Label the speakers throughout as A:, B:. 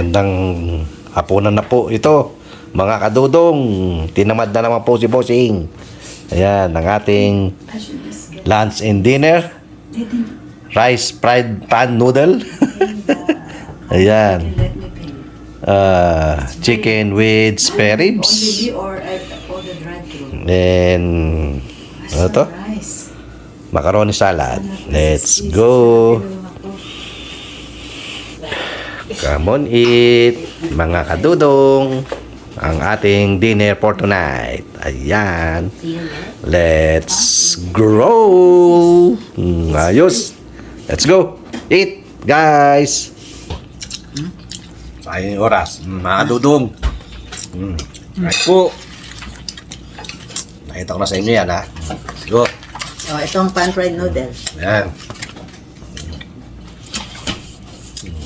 A: Magandang hapunan na po ito, mga kadudong. Tinamad na naman po si Bossing. Ayan, ang ating lunch and dinner. Rice fried pan noodle. Ayan. Chicken with spare ribs. And ano to? Macaroni salad. Let's go. Come on, eat, mga kadudong. Ang ating dinner for tonight. Ayan. Let's grow. Ayos. Let's go. Eat, guys. Sayang yung oras. Mga kadudong. Right po. Nakita ko na sa inyo yan, ha. Let's go.
B: Oh, itong pan-fried noodle.
A: Ayan.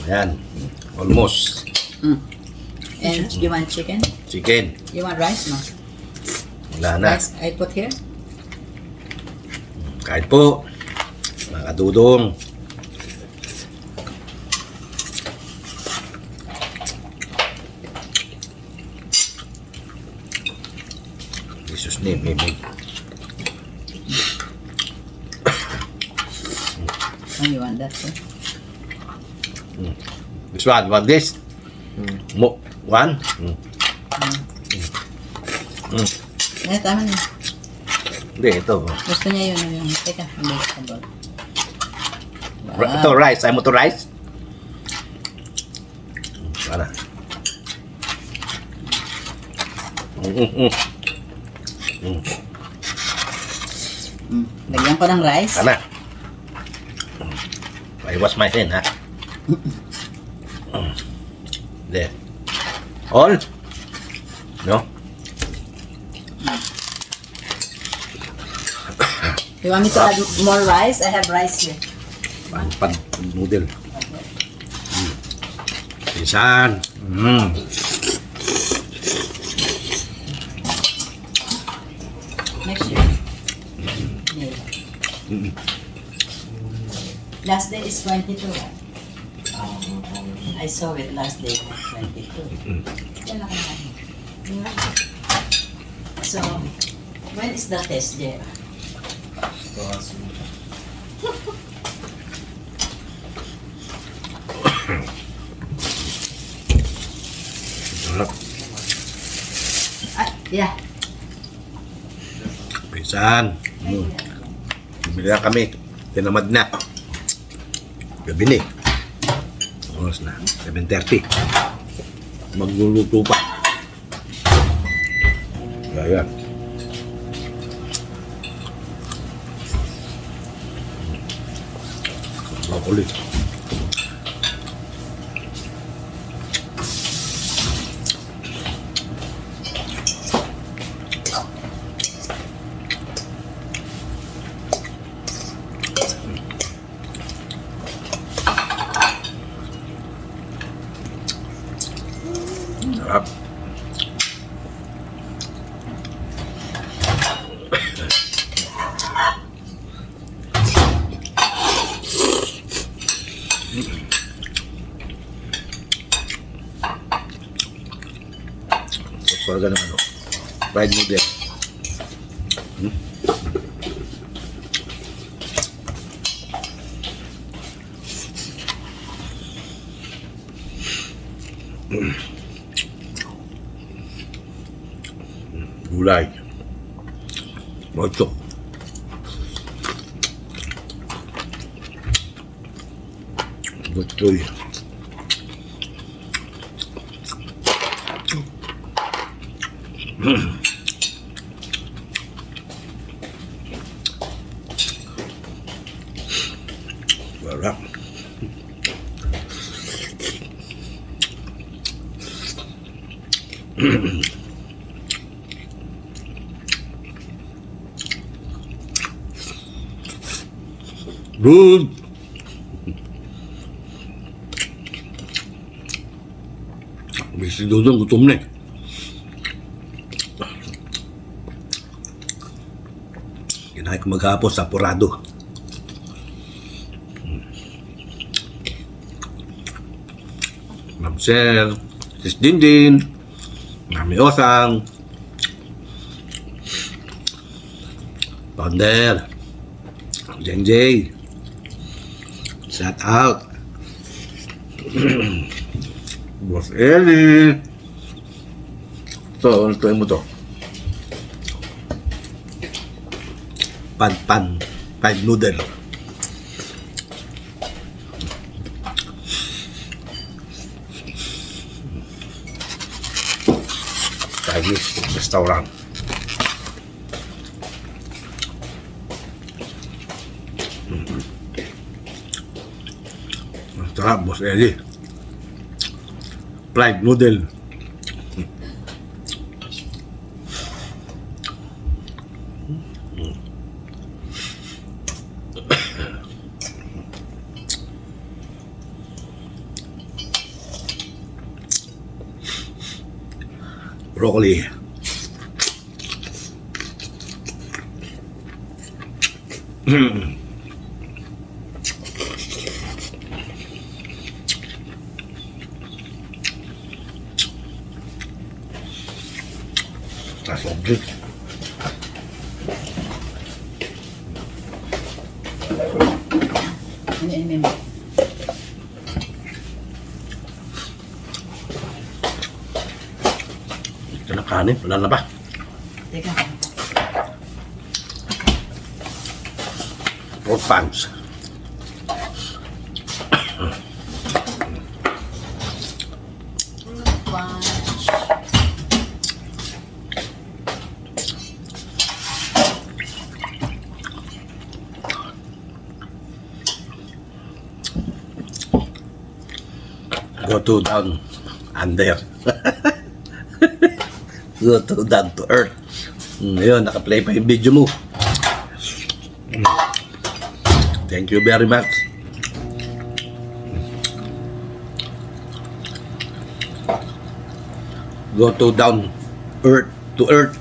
A: Ayan. Almost.
B: And you want chicken?
A: Chicken.
B: You want rice? No.
A: Wala na.
B: Rice I put here?
A: Kahit po. Mga kadudong. Jesus name, baby.
B: Oh, you want that too?
A: This one, want this? One?
B: Eh, tama na.
A: Hindi, ito.
B: Gusto niya yun. Teka, vegetable.
A: Ito, rice. Ayaw mo to rice? Wala.
B: Lagyan ko ng rice.
A: Sana. I wash my hand, ha? There. All? No?
B: You want me to add more rice? I have rice here.
A: Pan noodle. Pisan.
B: Next year. Yeah. Last day is 22, right? I saw it last day, 22. Yan lang naman. Diba? So, when is the test, Jay? Yeah.
A: Pisan. Bumili na kami. Tinamad na. Gabi ni. Oras na. 7:30. Magluluto pa. Ayan. Broccoli. Sarap. Talaga ng ano, fried noodle. Gulay. Mucho. Betul. Sarap. Good. Si Dodong gutom na eh. Kinain ko maghapon sa Porado. Ma'am Sher, Sis Jinjin, Mami Osang, Founder, Jenjay, shout out, Boss Eli. Ito, lutuin mo to. Pan, fried noodle. Chinese restaurant. Sarap, Boss Eli. Fried noodle. Broccoli. That's good.
B: Ano mo?
A: Ito na kanin, wala na ba?
B: Teka.
A: Pork pants.
B: Punch.
A: Go to down under. Go to down to earth. Ngayon, naka-play pa yung video mo. Thank you very much. Go to down earth to earth.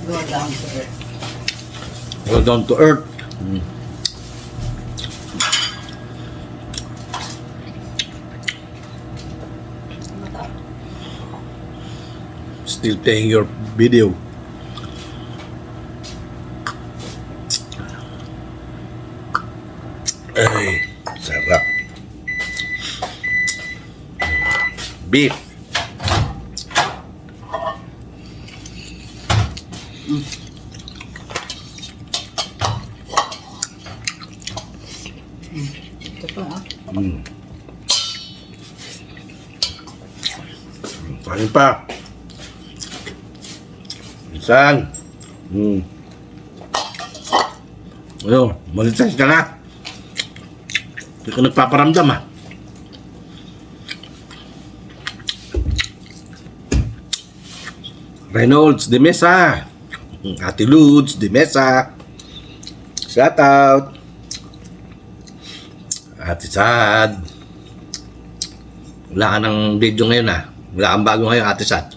B: Go down to earth.
A: Go down to earth.
B: Mata.
A: Still playing your video. Ay, sarap. Beef.
B: Ito pa ah.
A: Kain pa. Minsan. Ano, monetize ka na. Hindi ka nagpaparamdam ah. Reynolds de Mesa. Ate Ludes de Mesa. Shout out. Ate Sad. Wala ka ng video ngayon ah. Wala kang bago ngayon, Ate Sad.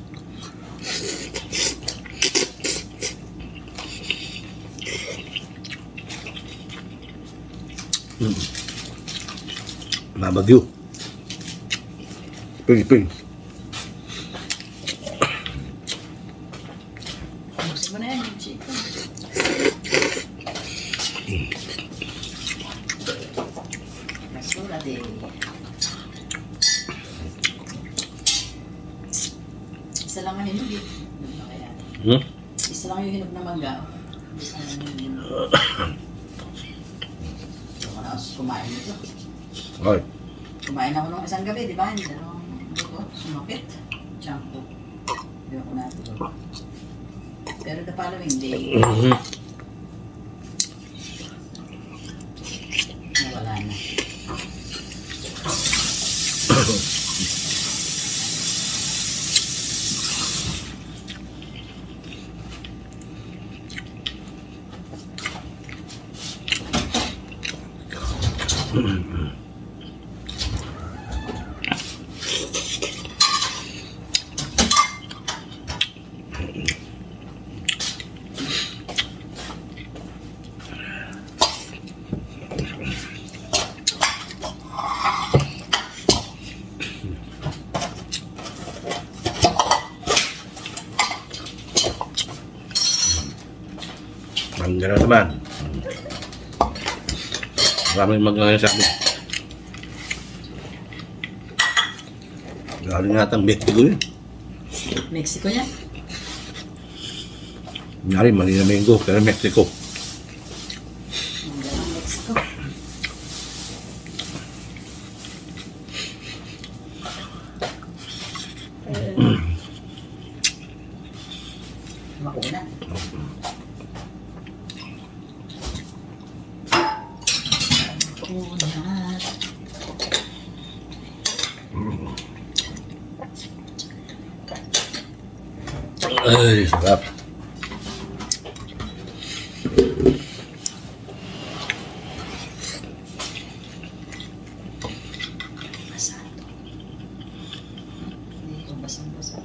A: Mabagyo. Ping.
B: Buksin mo na yan yung chicken. Masura din. Isa lang ang hinog eh. Ano ba kaya? Isa lang yung hinog na mangga. Isa lang yung hinog. Ako na kumain nito.
A: Oy.
B: Kumain ako nung isang gabi, di ba? Hindi dalawang buko, sumakit. Shampoo. Hindi ako natulog. Pero the following day, nawala na.
A: Ang gano'n naman. Maraming mag-ngayon sa amin. Galing natang Mexico yun.
B: Mexico yan.
A: Nangyari, Manila Mango, pero Mexico.
B: Ang galang Mexico. Mauna. Mauna.
A: Ay, sarap.
B: Basado. Hindi ko basang-basa.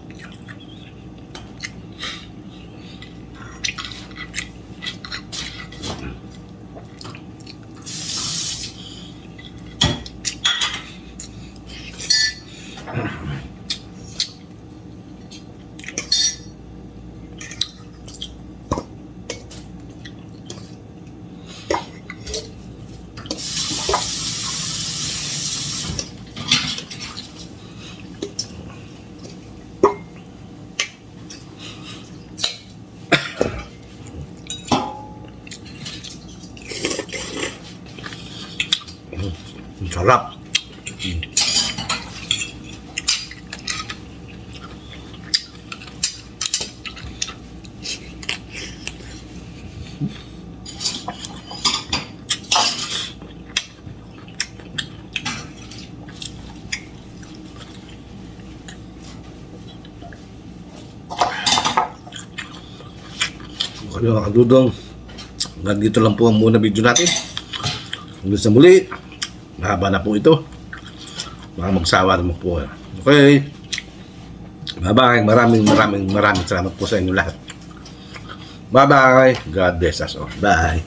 A: Ang sarap. Kayo mga kadudong, nandito lang po ang muna video natin. Hanggang sa muli, mahaba na po ito. Baka magsawa naman po. Okay. Bye-bye. Maraming salamat po sa inyo lahat. Bye-bye. God bless us all. Bye.